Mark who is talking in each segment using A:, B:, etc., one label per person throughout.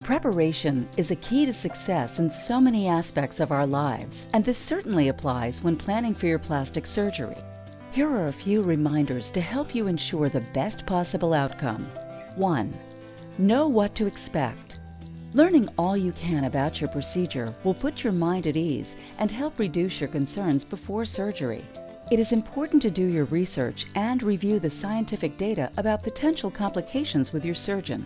A: Preparation is a key to success in so many aspects of our lives, and this certainly applies when planning for your plastic surgery. Here are a few reminders to help you ensure the best possible outcome. 1. Know what to expect. Learning all you can about your procedure will put your mind at ease and help reduce your concerns before surgery. It is important to do your research and review the scientific data about potential complications with your surgeon.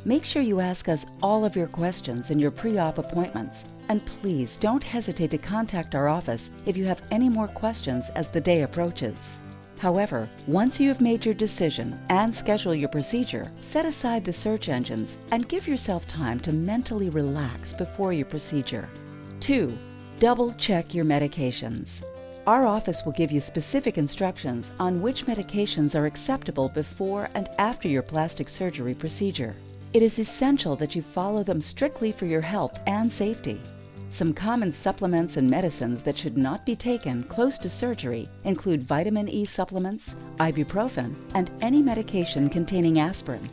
A: Make sure you ask us all of your questions in your pre-op appointments, and please don't hesitate to contact our office if you have any more questions as the day approaches. However, once you have made your decision and schedule your procedure, set aside the search engines and give yourself time to mentally relax before your procedure. 2. Double check your medications. Our office will give you specific instructions on which medications are acceptable before and after your plastic surgery procedure. It is essential that you follow them strictly for your health and safety. Some common supplements and medicines that should not be taken close to surgery include vitamin E supplements, ibuprofen, and any medication containing aspirin.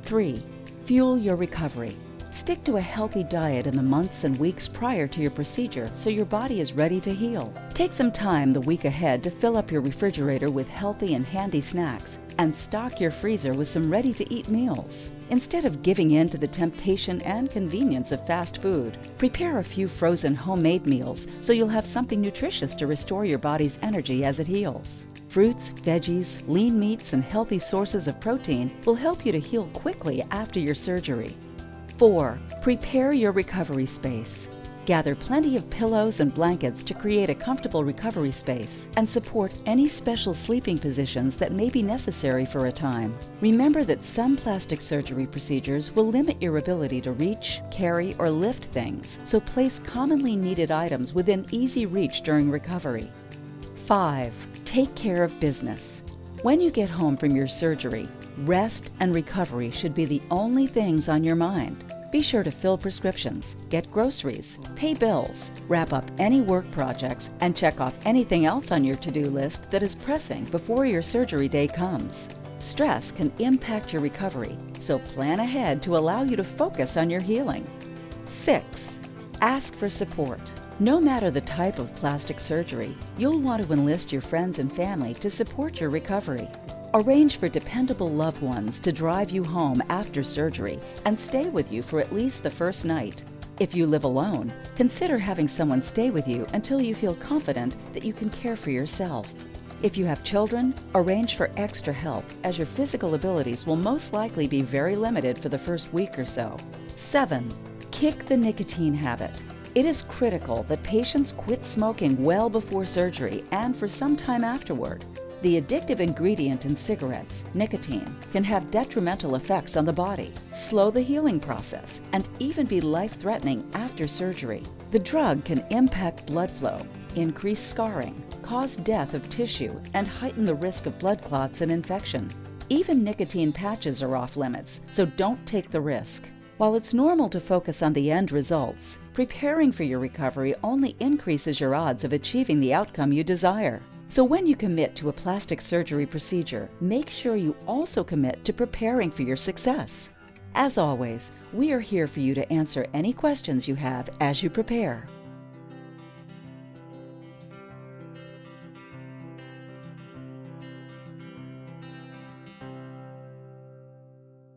A: 3. Fuel your recovery. Stick to a healthy diet in the months and weeks prior to your procedure so your body is ready to heal. Take some time the week ahead to fill up your refrigerator with healthy and handy snacks and stock your freezer with some ready-to-eat meals. Instead of giving in to the temptation and convenience of fast food, prepare a few frozen homemade meals so you'll have something nutritious to restore your body's energy as it heals. Fruits, veggies, lean meats, and healthy sources of protein will help you to heal quickly after your surgery. 4. Prepare your recovery space. Gather plenty of pillows and blankets to create a comfortable recovery space and support any special sleeping positions that may be necessary for a time. Remember that some plastic surgery procedures will limit your ability to reach, carry, or lift things, so place commonly needed items within easy reach during recovery. 5. Take care of business. When you get home from your surgery, rest and recovery should be the only things on your mind. Be sure to fill prescriptions, get groceries, pay bills, wrap up any work projects, and check off anything else on your to-do list that is pressing before your surgery day comes. Stress can impact your recovery, so plan ahead to allow you to focus on your healing. 6. Ask for support. No matter the type of plastic surgery, you'll want to enlist your friends and family to support your recovery. Arrange for dependable loved ones to drive you home after surgery and stay with you for at least the first night. If you live alone, consider having someone stay with you until you feel confident that you can care for yourself. If you have children, arrange for extra help, as your physical abilities will most likely be very limited for the first week or so. 7. Kick the nicotine habit. It is critical that patients quit smoking well before surgery and for some time afterward. The addictive ingredient in cigarettes, nicotine, can have detrimental effects on the body, slow the healing process, and even be life-threatening after surgery. The drug can impact blood flow, increase scarring, cause death of tissue, and heighten the risk of blood clots and infection. Even nicotine patches are off limits, so don't take the risk. While it's normal to focus on the end results, preparing for your recovery only increases your odds of achieving the outcome you desire. So when you commit to a plastic surgery procedure, make sure you also commit to preparing for your success. As always, we are here for you to answer any questions you have as you prepare.